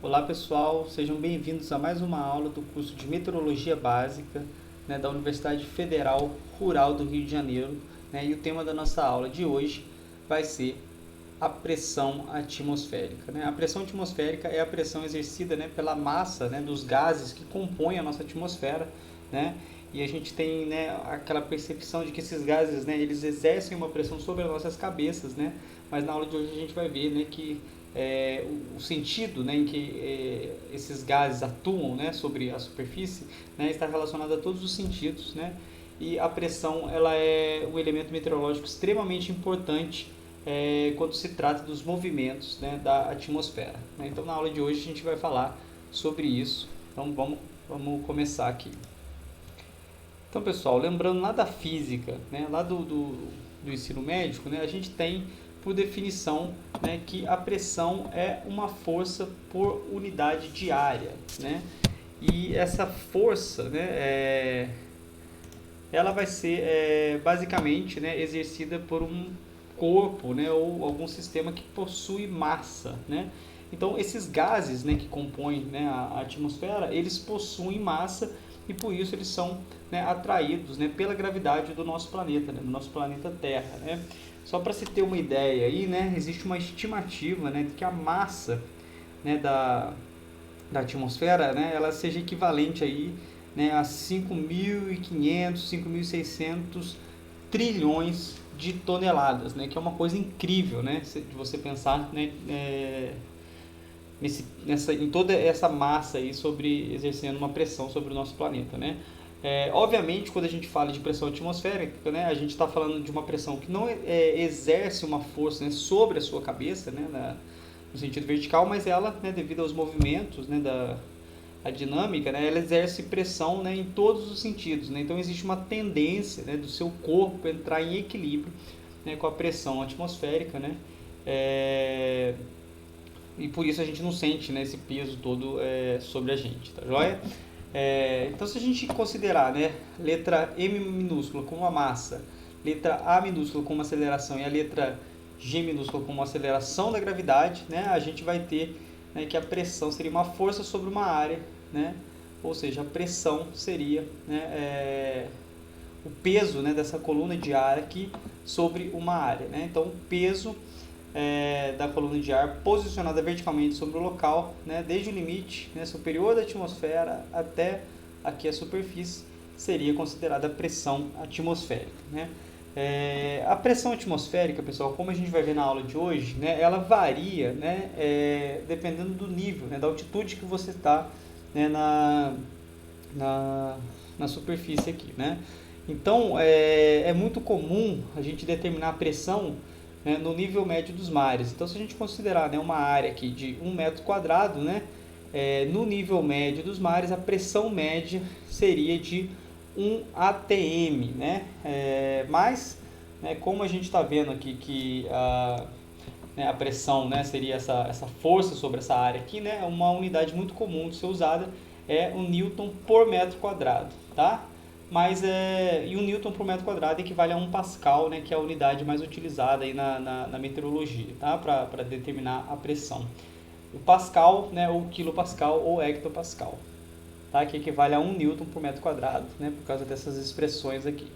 Olá pessoal, sejam bem-vindos a mais uma aula do curso de Meteorologia Básica, da Universidade Federal Rural do Rio de Janeiro, e o tema da nossa aula de hoje vai ser a pressão atmosférica. A pressão atmosférica é a pressão exercida pela massa dos gases que compõem a nossa atmosfera, e a gente tem aquela percepção de que esses gases eles exercem uma pressão sobre as nossas cabeças, mas na aula de hoje a gente vai ver que o sentido em que esses gases atuam sobre a superfície está relacionado a todos os sentidos, e a pressão ela é um elemento meteorológico extremamente importante quando se trata dos movimentos da atmosfera. Então na aula de hoje a gente vai falar sobre isso, então vamos começar aqui. Então pessoal, lembrando lá da física, lá do ensino médico, a gente tem por definição que a pressão é uma força por unidade de área, e essa força ela vai ser basicamente exercida por um corpo ou algum sistema que possui massa. Então esses gases que compõem a atmosfera, eles possuem massa e por isso eles são atraídos pela gravidade do nosso planeta, do nosso planeta Terra. Só para se ter uma ideia aí, existe uma estimativa de que a massa da atmosfera ela seja equivalente aí, a 5.500, 5.600 trilhões de toneladas, que é uma coisa incrível, de você pensar em toda essa massa aí exercendo uma pressão sobre o nosso planeta, obviamente, quando a gente fala de pressão atmosférica, a gente está falando de uma pressão que não exerce uma força sobre a sua cabeça, no sentido vertical, mas ela, devido aos movimentos a dinâmica, ela exerce pressão em todos os sentidos. Então existe uma tendência do seu corpo entrar em equilíbrio com a pressão atmosférica, e por isso a gente não sente esse peso todo sobre a gente, tá joia? Então se a gente considerar letra M minúscula como uma massa, letra A minúscula como uma aceleração e a letra G minúscula como uma aceleração da gravidade, a gente vai ter que a pressão seria uma força sobre uma área, ou seja, a pressão seria o peso dessa coluna de ar aqui sobre uma área. Então o peso da coluna de ar posicionada verticalmente sobre o local, desde o limite superior da atmosfera até aqui a superfície, seria considerada a pressão atmosférica. A pressão atmosférica, pessoal, como a gente vai ver na aula de hoje, ela varia dependendo do nível, da altitude que você está na superfície aqui. Então é muito comum a gente determinar a pressão no nível médio dos mares. Então se a gente considerar uma área aqui de 1 metro quadrado, no nível médio dos mares a pressão média seria de 1 atm, mas como a gente está vendo aqui que a pressão seria essa força sobre essa área aqui, uma unidade muito comum de ser usada é o Newton por metro quadrado, tá? Mas e o Newton por metro quadrado equivale a 1 Pascal, que é a unidade mais utilizada aí na meteorologia, tá? Para determinar a pressão. O Pascal, ou quilopascal ou hectopascal, tá? Que equivale a 1 Newton por metro quadrado, por causa dessas expressões aqui.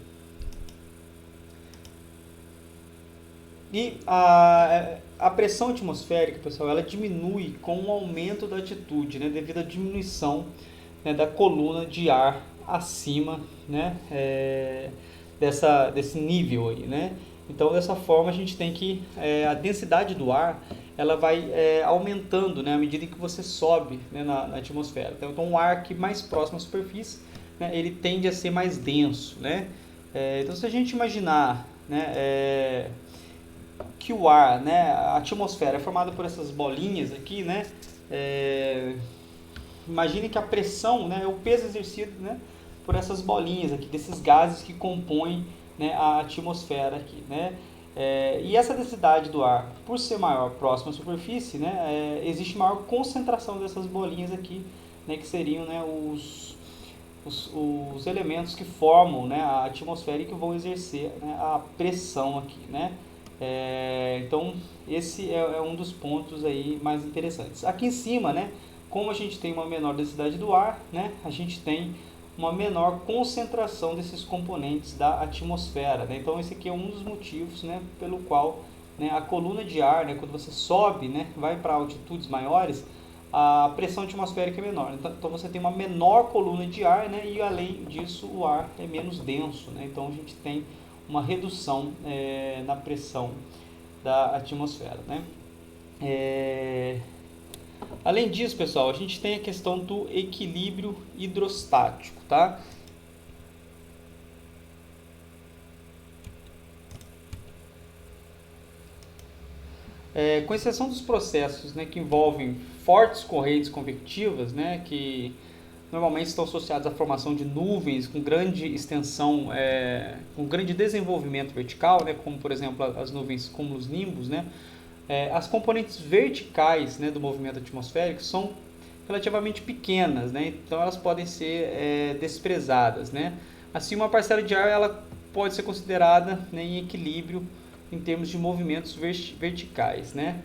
E a pressão atmosférica, pessoal, ela diminui com o aumento da altitude, devido à diminuição da coluna de ar acima desse nível aí, Então dessa forma a gente tem que a densidade do ar ela vai aumentando à medida que você sobe na atmosfera. Então o ar que mais próximo à superfície ele tende a ser mais denso, então se a gente imaginar que o ar, a atmosfera é formada por essas bolinhas aqui, imagine que a pressão, o peso exercido por essas bolinhas aqui, desses gases que compõem a atmosfera aqui, e essa densidade do ar, por ser maior próximo à superfície, existe maior concentração dessas bolinhas aqui, que seriam os elementos que formam a atmosfera e que vão exercer a pressão aqui, Então esse é um dos pontos aí mais interessantes. Aqui em cima, como a gente tem uma menor densidade do ar, né, a gente tem uma menor concentração desses componentes da atmosfera, né? Então esse aqui é um dos motivos, né, pelo qual, né, a coluna de ar, né, quando você sobe, né, vai para altitudes maiores, a pressão atmosférica é menor. Então você tem uma menor coluna de ar, né, e além disso o ar é menos denso, né? Então a gente tem uma redução na pressão da atmosfera, né? Além disso, pessoal, a gente tem a questão do equilíbrio hidrostático, tá? Com exceção dos processos, né, que envolvem fortes correntes convectivas, né, que normalmente estão associados à formação de nuvens com grande extensão, com grande desenvolvimento vertical, né, como por exemplo as nuvens cumulonimbus, né, as componentes verticais, né, do movimento atmosférico são relativamente pequenas, né, então elas podem ser desprezadas, né. Assim, uma parcela de ar ela pode ser considerada, né, em equilíbrio em termos de movimentos verticais, né.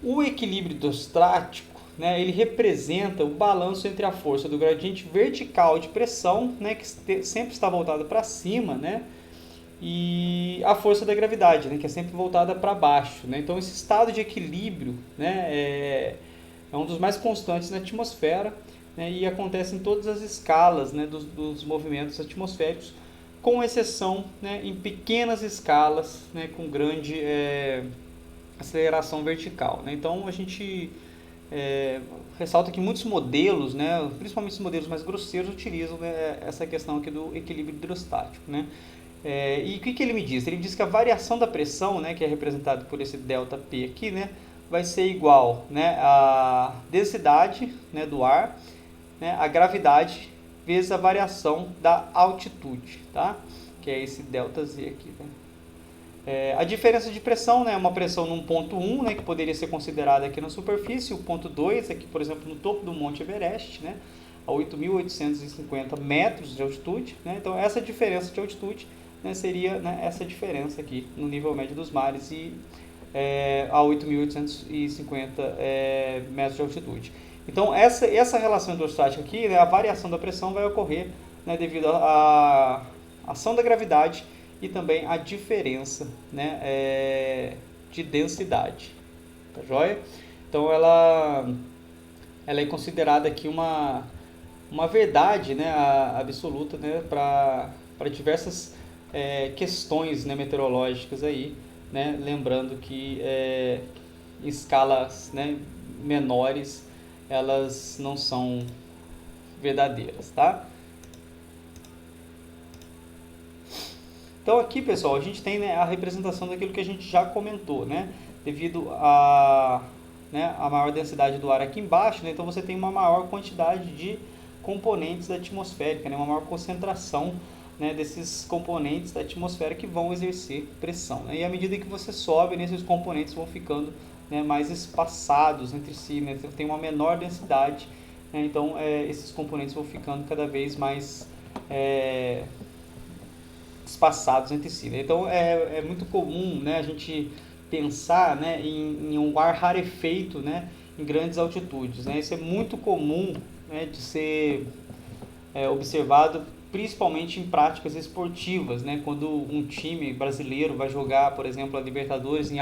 O equilíbrio hidrostático, né, ele representa o balanço entre a força do gradiente vertical de pressão, né, que sempre está voltada para cima, né, e a força da gravidade, né, que é sempre voltada para baixo, né. Então esse estado de equilíbrio, né, é um dos mais constantes na atmosfera, né, e acontece em todas as escalas, né, dos movimentos atmosféricos, com exceção, né, em pequenas escalas, né, com grande aceleração vertical, né. Então a gente ressalta que muitos modelos, né, principalmente os modelos mais grosseiros, utilizam, né, essa questão aqui do equilíbrio hidrostático, né. E o que ele me diz? Ele diz que a variação da pressão, né, que é representada por esse ΔP aqui, né, vai ser igual, né, à densidade, né, do ar, né, a gravidade vezes a variação da altitude, tá? Que é esse ΔZ aqui, né? A diferença de pressão, né, é uma pressão num ponto 1, né, que poderia ser considerada aqui na superfície, o ponto 2 aqui, por exemplo, no topo do Monte Everest, né, a 8.850 metros de altitude, né? Então essa diferença de altitude, né, seria, né, essa diferença aqui no nível médio dos mares e a 8.850 metros de altitude. Então essa relação hidrostática aqui, né, a variação da pressão vai ocorrer, né, devido à ação da gravidade e também a diferença, né, de densidade, tá joia? Então ela é considerada aqui uma verdade, né, absoluta, né, para diversas questões, né, meteorológicas aí, né, lembrando que em escalas, né, menores elas não são verdadeiras, tá? Então aqui, pessoal, a gente tem, né, a representação daquilo que a gente já comentou, né? Devido a, né, a maior densidade do ar aqui embaixo, né, então você tem uma maior quantidade de componentes da atmosférica, né, uma maior concentração, né, desses componentes da atmosfera que vão exercer pressão, né? E à medida que você sobe, né, esses componentes vão ficando, né, mais espaçados entre si, né? Tem uma menor densidade, né? Então esses componentes vão ficando cada vez mais espaçados entre si, né? Então é muito comum, né, a gente pensar, né, em um ar rarefeito, né, em grandes altitudes, né? Isso é muito comum, né, de ser observado principalmente em práticas esportivas, né? Quando um time brasileiro vai jogar, por exemplo, a Libertadores em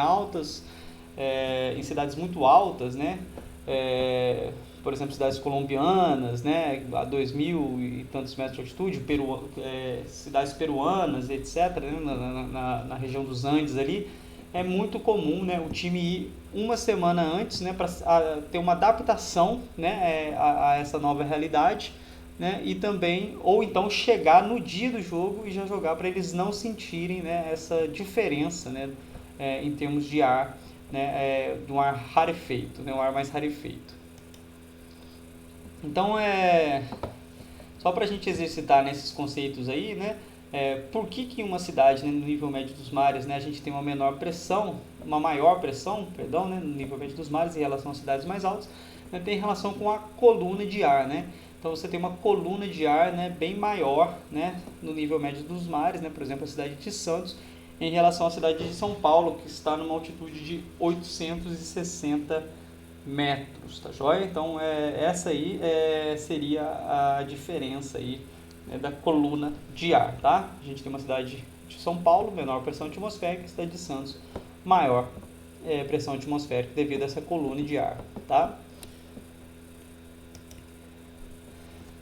cidades muito altas, né? Por exemplo, cidades colombianas, né, a 2.000 e tantos metros de altitude, cidades peruanas, etc., né, na região dos Andes ali, é muito comum, né, o time ir uma semana antes, né, para ter uma adaptação, né, a essa nova realidade, né, e também, ou então chegar no dia do jogo e já jogar para eles não sentirem, né, essa diferença, né, em termos de ar, né, de um ar rarefeito, né, um ar mais rarefeito. Então, só para a gente exercitar nesses conceitos aí, né, por que em uma cidade, né, no nível médio dos mares, né, a gente tem uma maior pressão, né, no nível médio dos mares em relação às cidades mais altas, né, tem relação com a coluna de ar, né? Então você tem uma coluna de ar, né, bem maior, né, no nível médio dos mares, né, por exemplo, a cidade de Santos, em relação à cidade de São Paulo, que está numa altitude de 860 metros, tá joia? Então, essa aí seria a diferença aí, né, da coluna de ar, tá? A gente tem uma cidade de São Paulo, menor pressão atmosférica, e cidade de Santos, maior pressão atmosférica devido a essa coluna de ar, tá?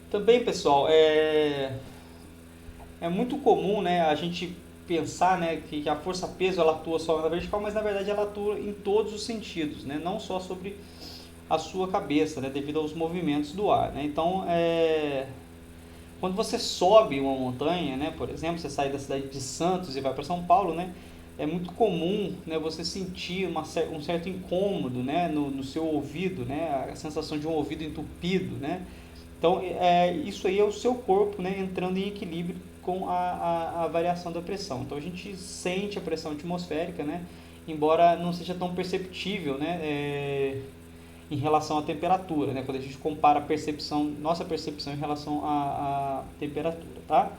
Também, pessoal, é muito comum, né, a gente pensar, né, que a força-peso ela atua só na vertical, mas na verdade ela atua em todos os sentidos, né, não só sobre a sua cabeça, né, devido aos movimentos do ar, né. Então, quando você sobe uma montanha, né, por exemplo, você sai da cidade de Santos e vai para São Paulo, né, é muito comum, né, você sentir um certo incômodo, né, no seu ouvido, né, a sensação de um ouvido entupido, né. Então, isso aí é o seu corpo, né, entrando em equilíbrio com a variação da pressão. Então, a gente sente a pressão atmosférica, né, embora não seja tão perceptível, né, em relação à temperatura, né, quando a gente compara nossa percepção em relação à temperatura, tá?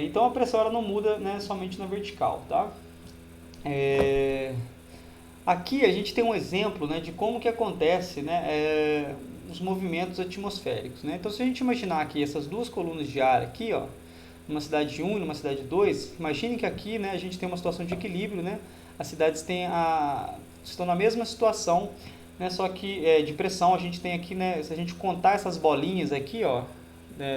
Então, a pressão ela não muda, né, somente na vertical, tá? Aqui a gente tem um exemplo, né, de como que acontece, né, os movimentos atmosféricos, né? Então, se a gente imaginar aqui essas duas colunas de ar aqui, ó, numa cidade 1 e numa cidade 2, imagine que aqui, né, a gente tem uma situação de equilíbrio, né? As cidades estão na mesma situação, né, só que de pressão. A gente tem aqui, né, se a gente contar essas bolinhas aqui, ó,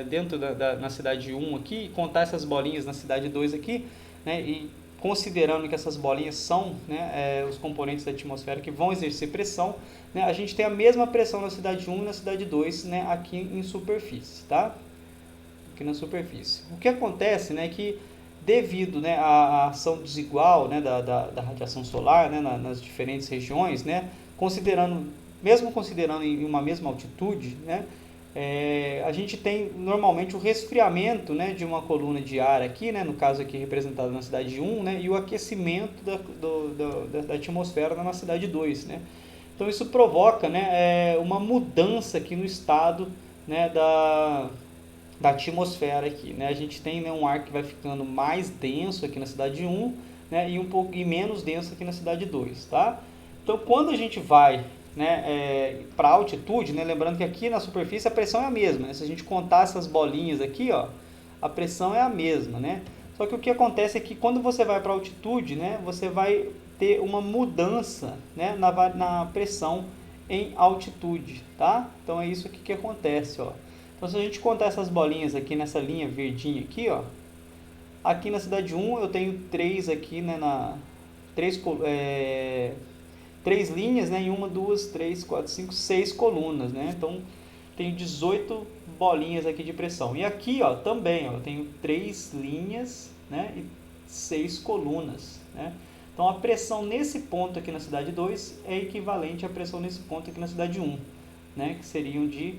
dentro na cidade 1 aqui, e contar essas bolinhas na cidade 2 aqui, né, e considerando que essas bolinhas são, né, os componentes da atmosfera que vão exercer pressão, né, a gente tem a mesma pressão na cidade 1 e na cidade 2, né, aqui em superfície, tá? Aqui na superfície. O que acontece, né, é que devido, né, à ação desigual, né, da radiação solar, né, nas diferentes regiões, né, mesmo considerando em uma mesma altitude, né, a gente tem normalmente o resfriamento, né, de uma coluna de ar aqui, né, no caso aqui representado na cidade 1, né, e o aquecimento da atmosfera na cidade 2, né. Então isso provoca, né, uma mudança aqui no estado, né, da atmosfera aqui, né. A gente tem, né, um ar que vai ficando mais denso aqui na cidade 1, né, e menos denso aqui na cidade 2, tá? Então quando a gente vai, né, para altitude, né, lembrando que aqui na superfície a pressão é a mesma, né? Se a gente contar essas bolinhas aqui, ó, a pressão é a mesma, né? Só que o que acontece é que quando você vai para altitude, né, você vai ter uma mudança, né, na pressão em altitude, tá? Então é isso aqui que acontece, ó. Então se a gente contar essas bolinhas aqui nessa linha verdinha aqui, ó, aqui na cidade 1 eu tenho 3 aqui, né, três linhas, né, em 1, 2, 3, 4, 5, 6 colunas, né? Então tenho 18 bolinhas aqui de pressão. E aqui, ó, também, ó, eu tenho 3 linhas, né, e 6 colunas, né? Então a pressão nesse ponto aqui na cidade 2 é equivalente à pressão nesse ponto aqui na cidade 1, né, que seriam de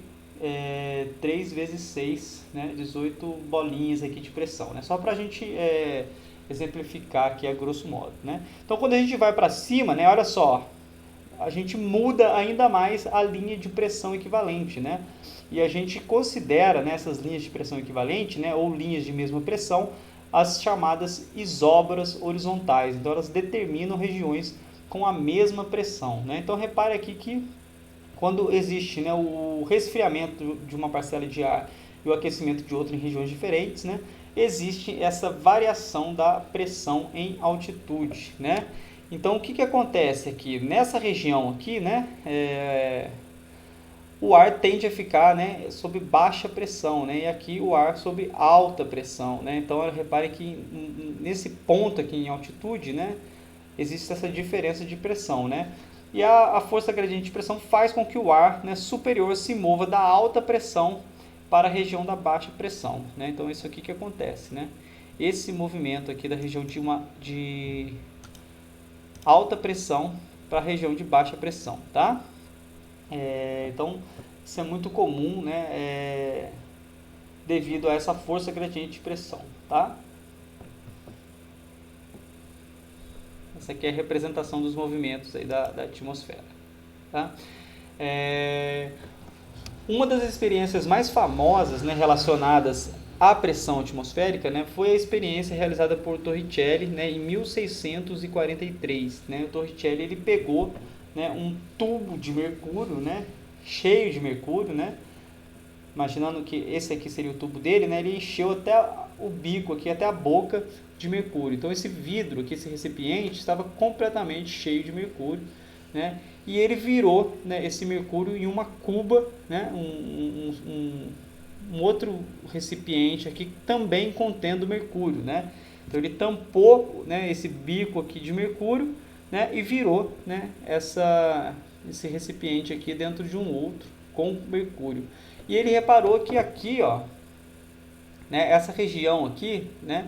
3 vezes 6, né, 18 bolinhas aqui de pressão, né? Só para a gente exemplificar aqui a grosso modo, né? Então quando a gente vai para cima, né, olha só, a gente muda ainda mais a linha de pressão equivalente, né? E a gente considera, né, essas linhas de pressão equivalente, né, ou linhas de mesma pressão, as chamadas isóbaras horizontais. Então elas determinam regiões com a mesma pressão, né? Então repare aqui que quando existe, né, o resfriamento de uma parcela de ar e o aquecimento de outra em regiões diferentes, né, existe essa variação da pressão em altitude, né? Então o que acontece aqui? Nessa região aqui, né, o ar tende a ficar, né, sob baixa pressão, né, e aqui o ar sob alta pressão, né? Então repare que nesse ponto aqui em altitude, né, existe essa diferença de pressão, né? E a força gradiente de pressão faz com que o ar, né, superior se mova da alta pressão para a região da baixa pressão, né? Então isso aqui que acontece, né? Esse movimento aqui da região de alta pressão para a região de baixa pressão, tá? Então isso é muito comum, né, devido a essa força gradiente de pressão, tá? Essa aqui é a representação dos movimentos aí da atmosfera, tá? Uma das experiências mais famosas, né, relacionadas à pressão atmosférica, né, foi a experiência realizada por Torricelli, né, em 1643. Né? O Torricelli ele pegou, né, um tubo de mercúrio, né, cheio de mercúrio, né, imaginando que esse aqui seria o tubo dele, né, ele encheu até o bico aqui, até a boca de mercúrio. Então esse vidro aqui, esse recipiente, estava completamente cheio de mercúrio, né, e ele virou, né, esse mercúrio em uma cuba, né, um outro recipiente aqui também contendo mercúrio, né. Então ele tampou, né, esse bico aqui de mercúrio, né, e virou, né, esse recipiente aqui dentro de um outro com mercúrio. E ele reparou que aqui, ó, né, essa região aqui, né,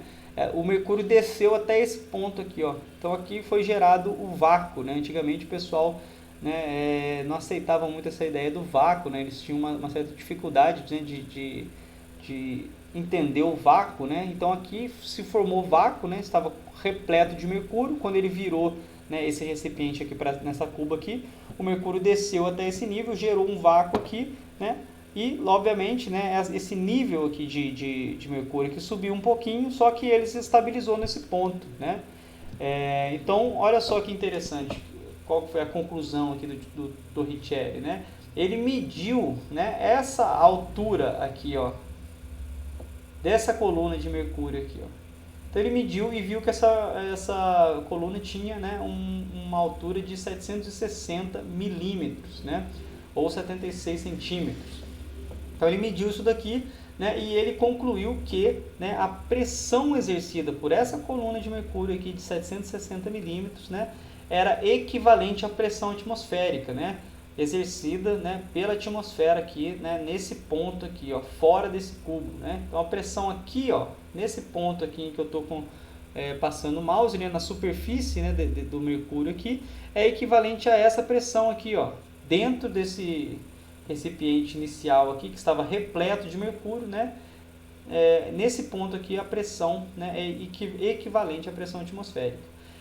o mercúrio desceu até esse ponto aqui, ó. Então aqui foi gerado o vácuo, né? Antigamente o pessoal, né, não aceitava muito essa ideia do vácuo, né? Eles tinham uma certa dificuldade, né, de entender o vácuo, né? Então aqui se formou vácuo, né? Estava repleto de mercúrio. Quando ele virou, né, esse recipiente aqui nessa cuba aqui, o mercúrio desceu até esse nível, gerou um vácuo aqui, né? E, obviamente, né, esse nível aqui de mercúrio que subiu um pouquinho, só que ele se estabilizou nesse ponto, né? Então, olha só que interessante, qual foi a conclusão aqui do Torricelli, né? Ele mediu, né, essa altura aqui, ó, dessa coluna de mercúrio aqui, ó. Então ele mediu e viu que essa coluna tinha, né, uma altura de 760 milímetros, né, ou 76 centímetros. Então ele mediu isso daqui, né, e ele concluiu que, né, a pressão exercida por essa coluna de mercúrio aqui de 760 milímetros, né, era equivalente à pressão atmosférica, né, exercida, né, pela atmosfera aqui, né, nesse ponto aqui, ó, fora desse cubo, né. Então a pressão aqui, ó, nesse ponto aqui em que eu estou passando o mouse, né, na superfície, né, do mercúrio aqui, é equivalente a essa pressão aqui, ó, dentro desse recipiente inicial aqui, que estava repleto de mercúrio, né? Nesse ponto aqui a pressão, né, é equivalente à pressão atmosférica.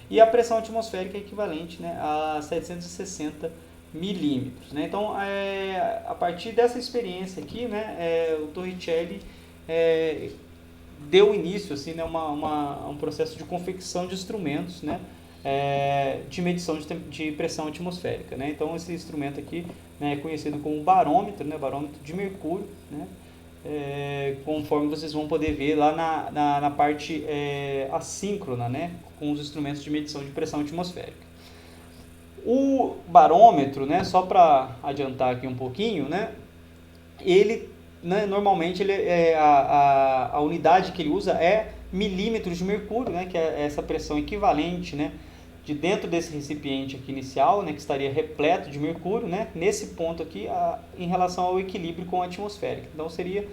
E a pressão atmosférica é equivalente, né, a 760 milímetros. Né? Então, a partir dessa experiência aqui, né, o Torricelli deu início assim, né, um processo de confecção de instrumentos, né, de medição de pressão atmosférica. Né? Então, esse instrumento aqui, né, é conhecido como barômetro, né, barômetro de mercúrio, né, conforme vocês vão poder ver lá na parte assíncrona, né, com os instrumentos de medição de pressão atmosférica. O barômetro, né, só para adiantar aqui um pouquinho, né, ele, né, normalmente a unidade que ele usa é milímetros de mercúrio, né, que é essa pressão equivalente, né, de dentro desse recipiente aqui inicial, né, que estaria repleto de mercúrio, né, nesse ponto aqui, em relação ao equilíbrio com a atmosférica. Então seria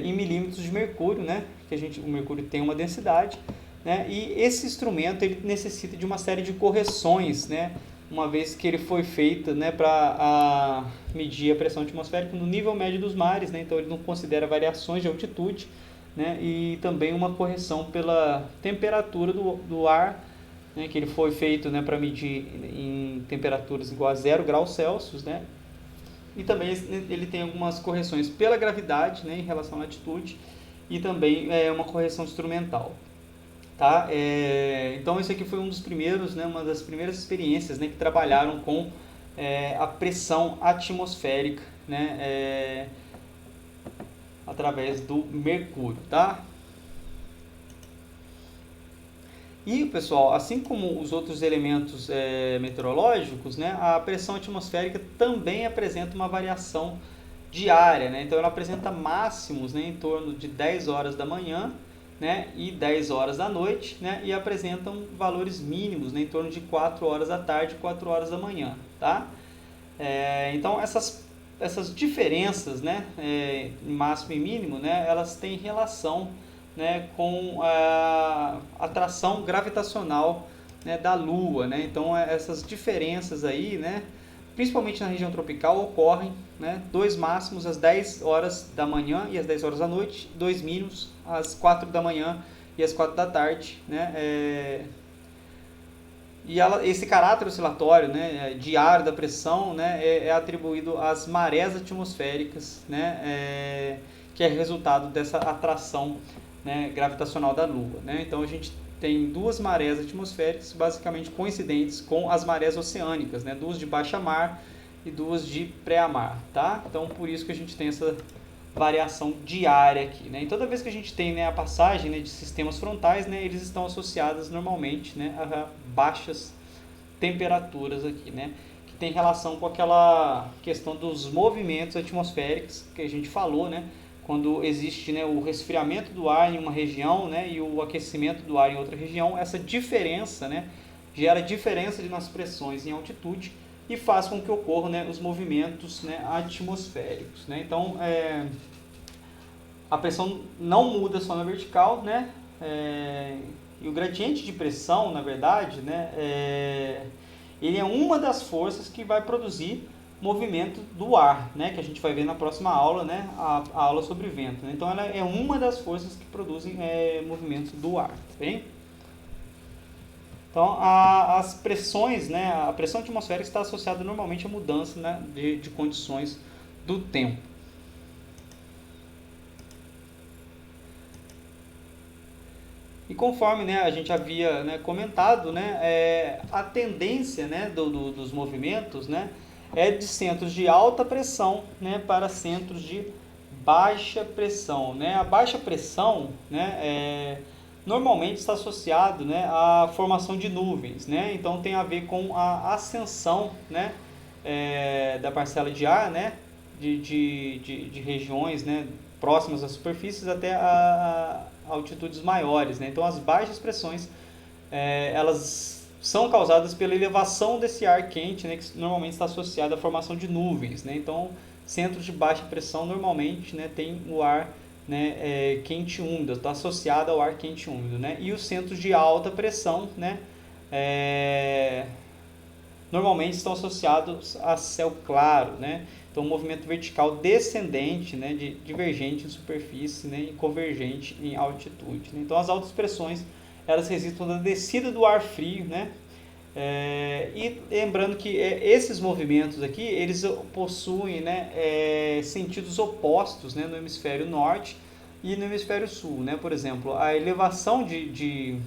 em milímetros de mercúrio, né, que o mercúrio tem uma densidade, né, e esse instrumento ele necessita de uma série de correções, né, uma vez que ele foi feito, né, para medir a pressão atmosférica no nível médio dos mares, né, então ele não considera variações de altitude, né, e também uma correção pela temperatura do ar, né, que ele foi feito, né, para medir em temperaturas igual a 0 graus Celsius, né, e também ele tem algumas correções pela gravidade, né, em relação à latitude, e também uma correção instrumental. Tá? Então esse aqui foi um dos primeiros, né, uma das primeiras experiências, né, que trabalharam com a pressão atmosférica, né, através do mercúrio. Tá? E, pessoal, assim como os outros elementos meteorológicos, né, a pressão atmosférica também apresenta uma variação diária. Né? Então ela apresenta máximos, né, em torno de 10 horas da manhã, né, e 10 horas da noite, né, e apresentam valores mínimos, né, em torno de 4 horas da tarde e 4 horas da manhã. Tá? Então essas diferenças, né, máximo e mínimo, né, elas têm relação, né, com a atração gravitacional, né, da Lua. Né? Então essas diferenças aí, né, principalmente na região tropical, ocorrem, né, dois máximos às 10 horas da manhã e às 10 horas da noite, dois mínimos às 4 da manhã e às 4 da tarde. Né? E esse caráter oscilatório, né, diário da pressão, né, é atribuído às marés atmosféricas, né, que é resultado dessa atração, né, gravitacional da Lua. Né? Então a gente tem duas marés atmosféricas basicamente coincidentes com as marés oceânicas, né? Duas de baixa mar e duas de pré-mar, tá? Então, por isso que a gente tem essa variação diária aqui, né? E toda vez que a gente tem, né, a passagem, né, de sistemas frontais, né, eles estão associados normalmente, né, a baixas temperaturas aqui, né? Que tem relação com aquela questão dos movimentos atmosféricos que a gente falou, né? Quando existe, né, o resfriamento do ar em uma região, né, e o aquecimento do ar em outra região, essa diferença, né, gera diferença nas pressões em altitude e faz com que ocorram, né, os movimentos, né, atmosféricos, né? Então, a pressão não muda só na vertical, né? E o gradiente de pressão, na verdade, né, ele é uma das forças que vai produzir movimento do ar, né, que a gente vai ver na próxima aula, né, a aula sobre vento, né? Então ela é uma das forças que produzem movimento do ar, tá bem? Então as pressões, né, a pressão atmosférica está associada normalmente à mudança, né, de condições do tempo. E conforme, né, a gente havia, né, comentado, né, a tendência, né, dos movimentos, né, é de centros de alta pressão, né, para centros de baixa pressão, né? A baixa pressão, né, normalmente está associado, né, à formação de nuvens, né? Então tem a ver com a ascensão, né, da parcela de ar, né, de regiões, né, próximas às superfícies até a altitudes maiores, né? Então as baixas pressões, elas são causadas pela elevação desse ar quente, né, que normalmente está associado à formação de nuvens, né? Então, centros de baixa pressão normalmente, né, tem o ar, né, quente e úmido, está associado ao ar quente e úmido, né? E os centros de alta pressão, né, normalmente estão associados a céu claro, né? Então, movimento vertical descendente, né, divergente em superfície, né, e convergente em altitude, né? Então, as altas pressões, elas resultam da descida do ar frio, né? E lembrando que esses movimentos aqui, eles possuem, né, sentidos opostos, né, no hemisfério norte e no hemisfério sul, né? Por exemplo, a elevação de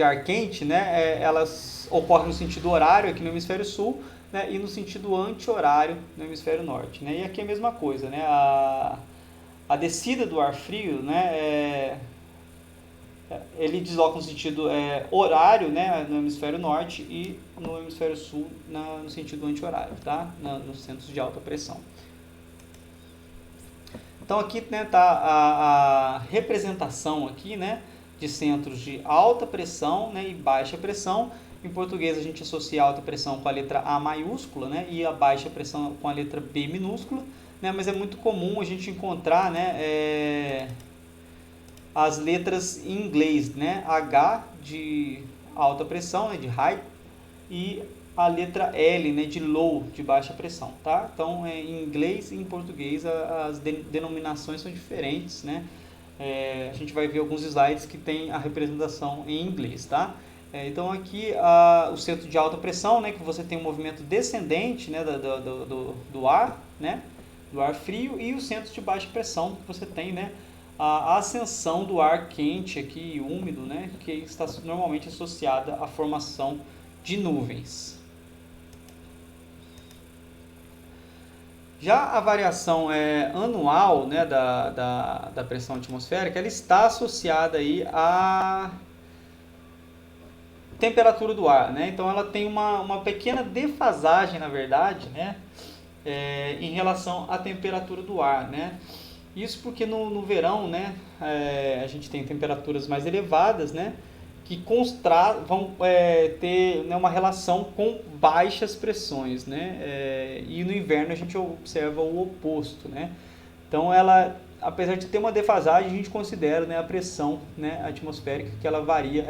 ar quente, né, elas ocorrem no sentido horário aqui no hemisfério sul, né, e no sentido anti-horário no hemisfério norte, né? E aqui é a mesma coisa, né? A descida do ar frio, né, ele desloca no sentido horário, né, no hemisfério norte e no hemisfério sul no sentido anti-horário, tá? Nos centros de alta pressão. Então aqui, né, tá a representação aqui, né, de centros de alta pressão, né, e baixa pressão. Em português a gente associa a alta pressão com a letra A maiúscula, né, e a baixa pressão com a letra B minúscula, né, mas é muito comum a gente encontrar, né, as letras em inglês, né, H de alta pressão, né, de high, e a letra L, né, de low, de baixa pressão, tá? Então, em inglês e em português as denominações são diferentes, né? A gente vai ver alguns slides que tem a representação em inglês, tá? Então aqui o centro de alta pressão, né, que você tem um movimento descendente, né, do ar, né, do ar frio, e o centro de baixa pressão que você tem, né, a ascensão do ar quente aqui, úmido, né, que está normalmente associada à formação de nuvens. Já a variação anual, né, da pressão atmosférica, ela está associada aí à temperatura do ar, né? Então ela tem uma pequena defasagem, na verdade, né, em relação à temperatura do ar, né? Isso porque no verão, né, a gente tem temperaturas mais elevadas, né, que vão ter, né, uma relação com baixas pressões, né, e no inverno a gente observa o oposto, né. Então ela, apesar de ter uma defasagem, a gente considera, né, a pressão, né, atmosférica, que ela varia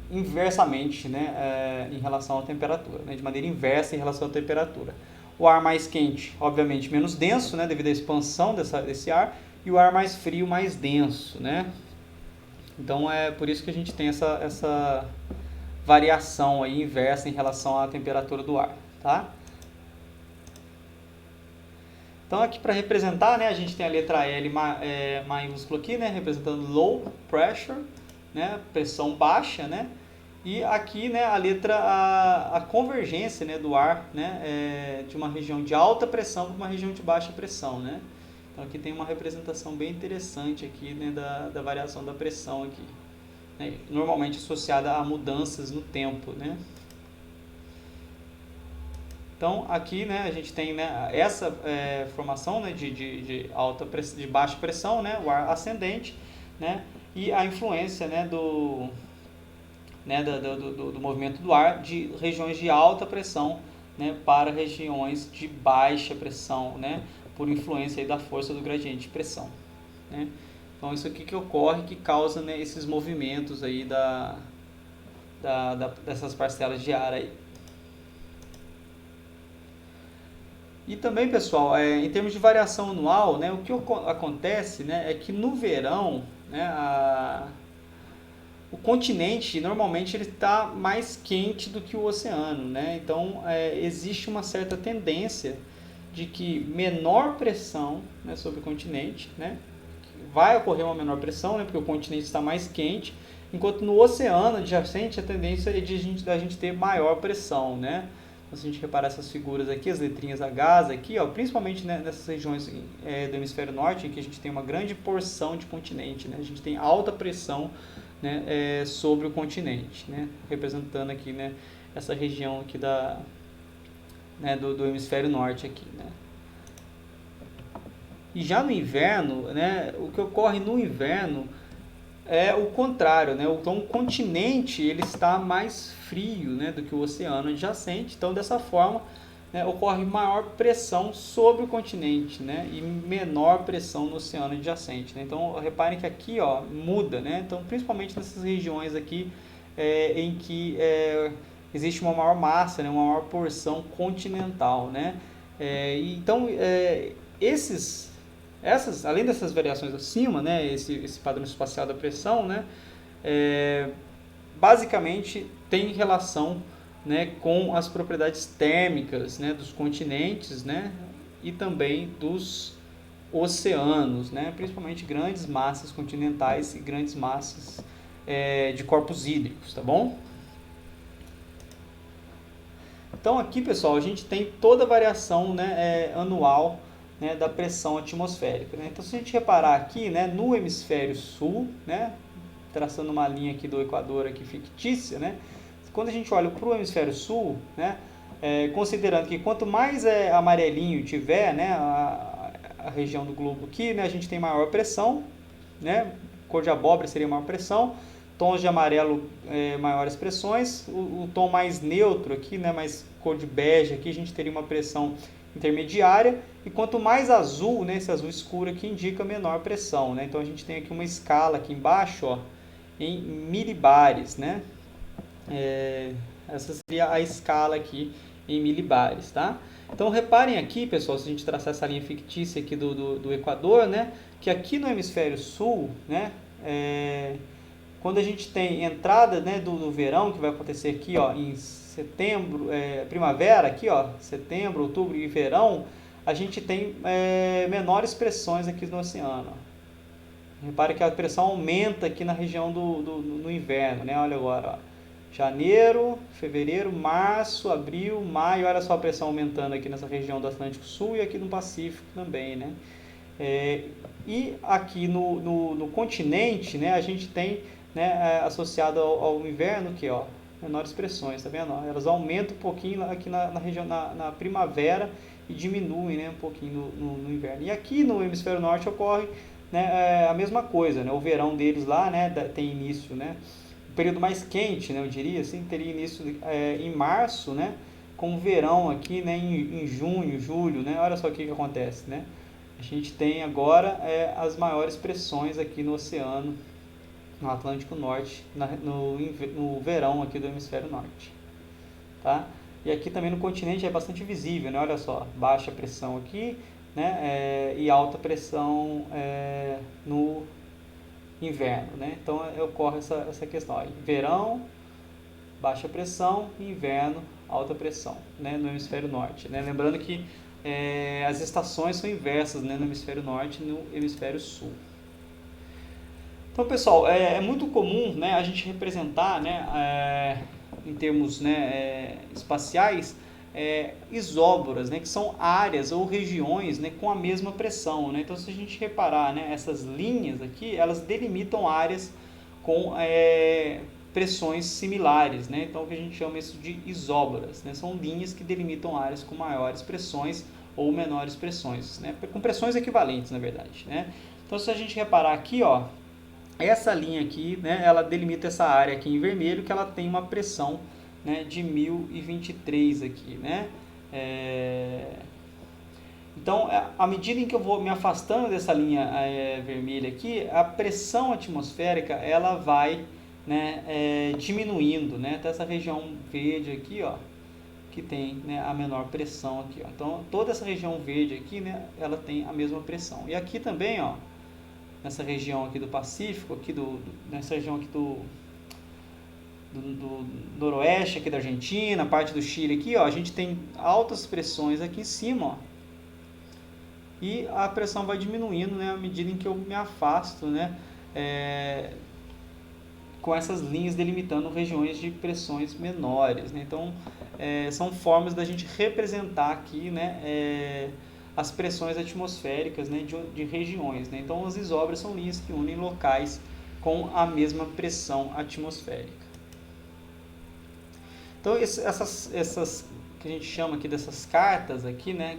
inversamente, né, em relação à temperatura, né, de maneira inversa em relação à temperatura. O ar mais quente, obviamente, menos denso, né, devido à expansão desse ar, e o ar mais frio, mais denso, né. Então é por isso que a gente tem essa variação aí inversa em relação à temperatura do ar, tá? Então aqui para representar, né, a gente tem a letra L maiúscula aqui, né, representando low pressure, né, pressão baixa, né, e aqui, né, a letra a convergência, né, do ar, né, de uma região de alta pressão para uma região de baixa pressão, né. Então aqui tem uma representação bem interessante aqui, né, da variação da pressão aqui, né, normalmente associada a mudanças no tempo, né. Então aqui, né, a gente tem, né, essa formação, né, de alta pressão, de baixa pressão, né, o ar ascendente, né, e a influência, né, do movimento do ar de regiões de alta pressão, né, para regiões de baixa pressão, né, por influência aí da força do gradiente de pressão, né. Então isso aqui que ocorre, que causa, né, esses movimentos aí dessas parcelas de ar aí. E também, pessoal, em termos de variação anual, né, o que acontece, né, é que no verão, né, o continente normalmente ele está mais quente do que o oceano, né? Então existe uma certa tendência de que menor pressão, né, sobre o continente, né, vai ocorrer uma menor pressão, né, porque o continente está mais quente, enquanto no oceano adjacente a tendência é da gente ter maior pressão, né? Se a gente reparar essas figuras aqui, as letrinhas H aqui, ó, principalmente, né, nessas regiões do hemisfério norte, em que a gente tem uma grande porção de continente, né, a gente tem alta pressão, né, sobre o continente, né, representando aqui, né, essa região aqui né, do hemisfério norte aqui, né. E já no inverno, né, o que ocorre no inverno é o contrário, né? Então o continente ele está mais frio, né, do que o oceano adjacente. Então dessa forma, né, ocorre maior pressão sobre o continente, né, e menor pressão no oceano adjacente, né? Então reparem que aqui, ó, muda, né? Então principalmente nessas regiões aqui em que existe uma maior massa, né, uma maior porção continental, né? Então além dessas variações acima, né, esse padrão espacial da pressão, né, basicamente tem relação, né, com as propriedades térmicas, né, dos continentes, né, e também dos oceanos, né, principalmente grandes massas continentais e grandes massas de corpos hídricos, tá bom? Então aqui, pessoal, a gente tem toda a variação, né, anual, né, da pressão atmosférica, né? Então se a gente reparar aqui, né, no hemisfério sul, né, traçando uma linha aqui do Equador aqui fictícia, né, quando a gente olha para o hemisfério sul, né, considerando que quanto mais amarelinho tiver, né, a região do globo aqui, né, a gente tem maior pressão, né, cor de abóbora seria maior pressão, tons de amarelo maiores pressões, o tom mais neutro aqui, né, mais cor de bege aqui, a gente teria uma pressão intermediária, e quanto mais azul, né, esse azul escuro aqui indica menor pressão, né? Então a gente tem aqui uma escala aqui embaixo, ó, em milibares, né? Essa seria a escala aqui em milibares, tá? Então reparem aqui, pessoal, se a gente traçar essa linha fictícia aqui do Equador, né, que aqui no hemisfério sul, né, quando a gente tem entrada, né, do verão, que vai acontecer aqui, ó, em setembro, primavera aqui, ó, setembro, outubro e verão, a gente tem menores pressões aqui no oceano. Repare que a pressão aumenta aqui na região no inverno, né? Olha agora, ó. Janeiro, fevereiro, março, abril, maio, olha só a pressão aumentando aqui nessa região do Atlântico Sul e aqui no Pacífico também, né? E aqui no continente, né, a gente tem, né, associado ao inverno que, ó, menores pressões, tá vendo? Elas aumentam um pouquinho aqui na região, na primavera, e diminuem, né, um pouquinho no inverno. E aqui no hemisfério norte ocorre, né, a mesma coisa, né? O verão deles lá, né, tem início, né? O período mais quente, né, eu diria assim, teria início em março, né? Com o verão aqui, né, em junho, julho, né? Olha só o que acontece, né? A gente tem agora as maiores pressões aqui no oceano, no Atlântico Norte, no verão aqui do hemisfério norte, tá? E aqui também no continente é bastante visível, né? Olha só, baixa pressão aqui, né? E alta pressão no inverno, né? Então ocorre essa questão aí. Verão, baixa pressão, inverno, alta pressão, né? No hemisfério norte, né? Lembrando que as estações são inversas, né? No hemisfério norte e no hemisfério sul. Então, pessoal, é muito comum, né, a gente representar, né, em termos, né, espaciais, isóboras, né, que são áreas ou regiões, né, com a mesma pressão, né? Então, se a gente reparar, né, essas linhas aqui, elas delimitam áreas com pressões similares, né? Então, o que a gente chama isso de isóboras, né? São linhas que delimitam áreas com maiores pressões ou menores pressões, né? Com pressões equivalentes, na verdade, né? Então, se a gente reparar aqui, ó, essa linha aqui, né, ela delimita essa área aqui em vermelho, que ela tem uma pressão, né, de 1023 aqui, né? Então, à medida em que eu vou me afastando dessa linha vermelha aqui, a pressão atmosférica ela vai, né, diminuindo, né? Até essa região verde aqui, ó, que tem, né, a menor pressão aqui, ó. Então, toda essa região verde aqui, né, ela tem a mesma pressão. E aqui também, ó, nessa região aqui do Pacífico, aqui nessa região aqui do noroeste aqui da Argentina, parte do Chile aqui, ó, a gente tem altas pressões aqui em cima, ó, e a pressão vai diminuindo, né, à medida em que eu me afasto, né, com essas linhas delimitando regiões de pressões menores, né? Então, são formas da gente representar aqui, né, as pressões atmosféricas, né, de regiões, né? Então, as isóbaras são linhas que unem locais com a mesma pressão atmosférica. Então, essas que a gente chama aqui dessas cartas aqui, né,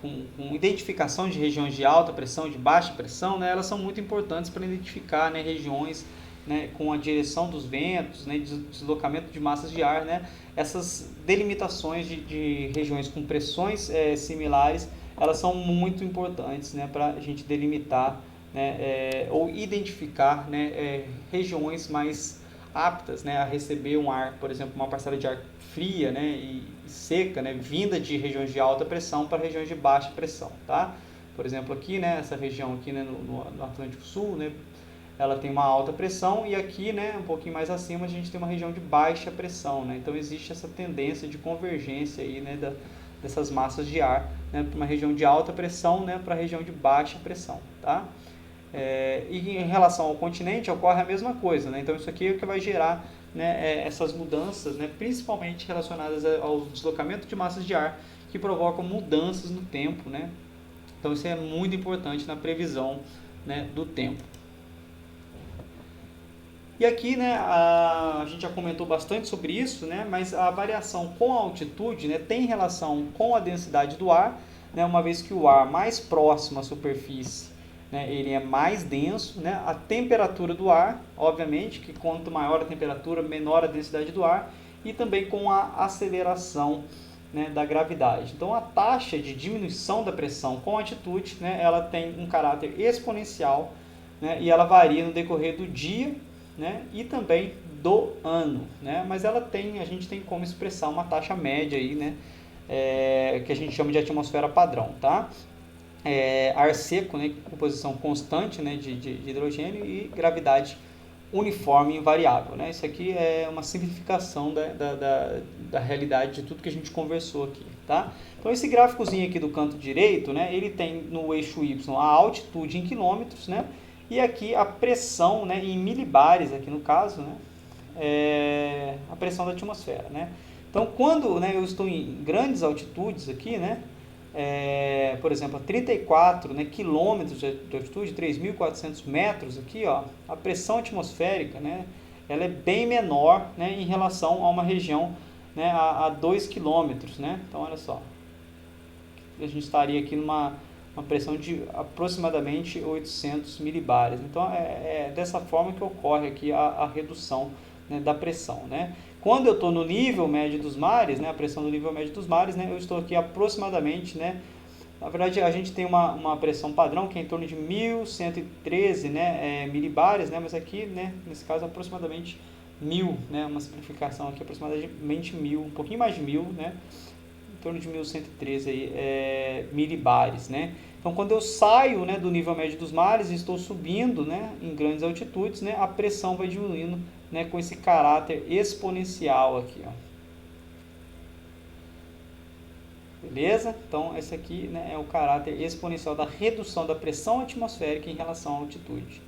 com identificação de regiões de alta pressão, de baixa pressão, né, elas são muito importantes para identificar, né, regiões, né, com a direção dos ventos, né, deslocamento de massas de ar, né, essas delimitações de regiões com pressões similares, elas são muito importantes, né, para a gente delimitar, né, ou identificar, né, regiões mais aptas, né, a receber um ar, por exemplo, uma parcela de ar fria, né, e seca, né, vinda de regiões de alta pressão para regiões de baixa pressão, tá? Por exemplo, aqui, né, essa região aqui, né, no Atlântico Sul, né, ela tem uma alta pressão, e aqui, né, um pouquinho mais acima, a gente tem uma região de baixa pressão, né? Então existe essa tendência de convergência aí, né, dessas massas de ar, né, para uma região de alta pressão, né, para a região de baixa pressão, tá? E em relação ao continente ocorre a mesma coisa, né? Então isso aqui é o que vai gerar, né, essas mudanças, né, principalmente relacionadas ao deslocamento de massas de ar, que provocam mudanças no tempo, né? Então isso é muito importante na previsão, né, do tempo. E aqui, né, a gente já comentou bastante sobre isso, né, mas a variação com a altitude, né, tem relação com a densidade do ar, né, uma vez que o ar mais próximo à superfície, né, ele é mais denso, né, a temperatura do ar, obviamente, que quanto maior a temperatura, menor a densidade do ar, e também com a aceleração, né, da gravidade. Então, a taxa de diminuição da pressão com a altitude, né, ela tem um caráter exponencial, né, e ela varia no decorrer do dia, né, e também do ano, né, mas ela tem, a gente tem como expressar uma taxa média aí, né, que a gente chama de atmosfera padrão, tá? Ar seco, né, composição constante, né, de hidrogênio, e gravidade uniforme e invariável, né? Isso aqui é uma simplificação da realidade de tudo que a gente conversou aqui, tá? Então esse gráficozinho aqui do canto direito, né, ele tem no eixo Y a altitude em quilômetros, né, e aqui a pressão, né, em milibares, aqui no caso, né, a pressão da atmosfera, né? Então quando, né, eu estou em grandes altitudes aqui, né, por exemplo, a 34, né, quilômetros de altitude, 3.400 metros aqui, ó, a pressão atmosférica, né, ela é bem menor, né, em relação a uma região, né, a 2 quilômetros, né? Então, olha só, a gente estaria aqui numa pressão de aproximadamente 800 milibares. Então, é dessa forma que ocorre aqui a redução, né, da pressão, né? Quando eu estou no nível médio dos mares, né, a pressão do nível médio dos mares, né, eu estou aqui aproximadamente, né, na verdade a gente tem uma pressão padrão que é em torno de 1.113, né, milibares, né, mas aqui, né, nesse caso aproximadamente 1.000, né, uma simplificação aqui, aproximadamente 1.000, um pouquinho mais de 1.000, né, em torno de 1.113 aí, milibares, né. Então quando eu saio, né, do nível médio dos mares e estou subindo, né, em grandes altitudes, né, a pressão vai diminuindo, né, com esse caráter exponencial aqui, ó. Beleza? Então esse aqui, né, é o caráter exponencial da redução da pressão atmosférica em relação à altitude.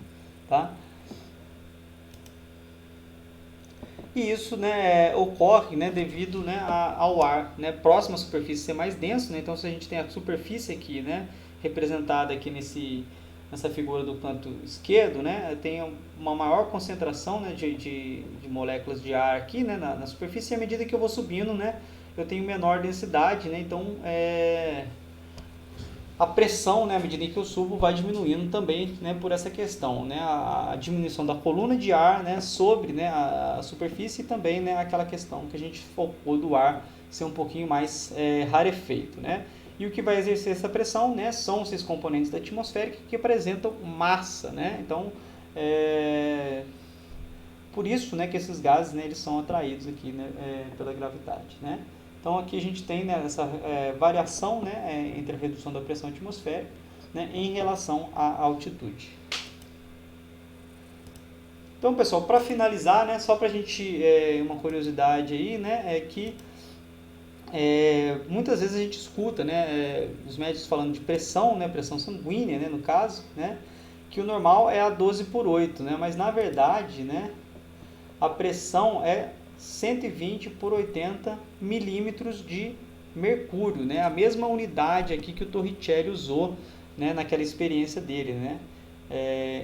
tá? E isso, né, ocorre, né, devido, né, ao ar, né, próximo à superfície ser mais denso, né? Então se a gente tem a superfície aqui, né, representada aqui nessa figura do canto esquerdo, né, tem uma maior concentração, né, de moléculas de ar aqui, né, na superfície, e à medida que eu vou subindo, né, eu tenho menor densidade, né, então a pressão, né, à medida que eu subo, vai diminuindo também, né, por essa questão, né, a diminuição da coluna de ar, né, sobre, né, a superfície, e também, né, aquela questão que a gente focou do ar ser um pouquinho mais rarefeito, né. E o que vai exercer essa pressão, né, são esses componentes da atmosfera que apresentam massa, né. Então, por isso, né, que esses gases, né, eles são atraídos aqui, né, pela gravidade, né. Então aqui a gente tem, né, essa variação, né, entre a redução da pressão atmosférica, né, em relação à altitude. Então, pessoal, para finalizar, né, só para a gente, uma curiosidade aí, né, é que muitas vezes a gente escuta, né, os médicos falando de pressão, né, pressão sanguínea, né, no caso, né, que o normal é a 12/8, né, mas na verdade, né, a pressão é 120 por 80 milímetros de mercúrio, né? A mesma unidade aqui que o Torricelli usou, né, naquela experiência dele, né?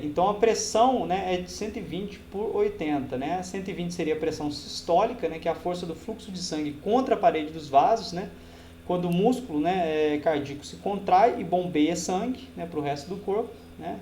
Então a pressão, né, é de 120 por 80, né? 120 seria a pressão sistólica, né, que é a força do fluxo de sangue contra a parede dos vasos, né? Quando o músculo, né, cardíaco se contrai e bombeia sangue, né, para o resto do corpo, né?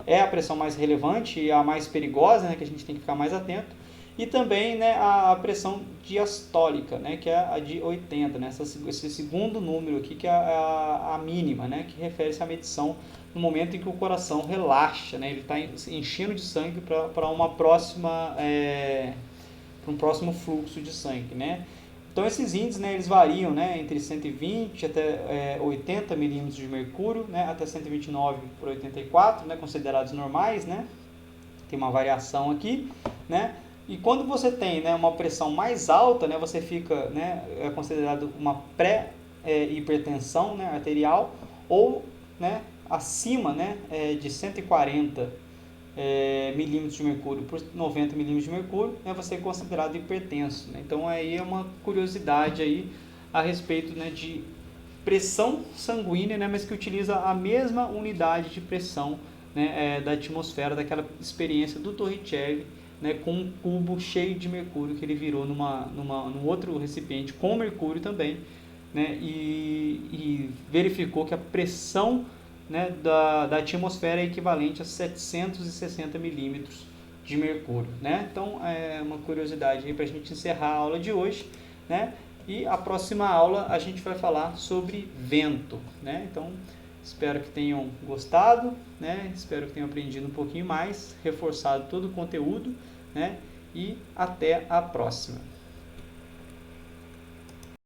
É a pressão mais relevante e a mais perigosa, né, que a gente tem que ficar mais atento. E também, né, a pressão diastólica, né, que é a de 80, né, esse segundo número aqui, que é a mínima, né, que refere-se à medição no momento em que o coração relaxa, né, ele está enchendo de sangue para um próximo fluxo de sangue, né. Então esses índices, né, eles variam, né, entre 120 até 80 milímetros de mercúrio, né, até 129 por 84, né, considerados normais, né, tem uma variação aqui, né. E quando você tem, né, uma pressão mais alta, né, você fica, né, é considerado uma pré-hipertensão, né, arterial, ou, né, acima, né, de 140 milímetros de mercúrio por 90 milímetros de mercúrio, né, você é considerado hipertenso, né? Então aí é uma curiosidade aí a respeito, né, de pressão sanguínea, né, mas que utiliza a mesma unidade de pressão, né, da atmosfera, daquela experiência do Torricelli, né, com um cubo cheio de mercúrio que ele virou num outro recipiente com mercúrio também, né, e verificou que a pressão, né, da atmosfera é equivalente a 760 milímetros de mercúrio, né? Então é uma curiosidade aí para a gente encerrar a aula de hoje, né? E a próxima aula a gente vai falar sobre vento, né? Então espero que tenham gostado, né? Espero que tenham aprendido um pouquinho mais, reforçado todo o conteúdo, né? E até a próxima.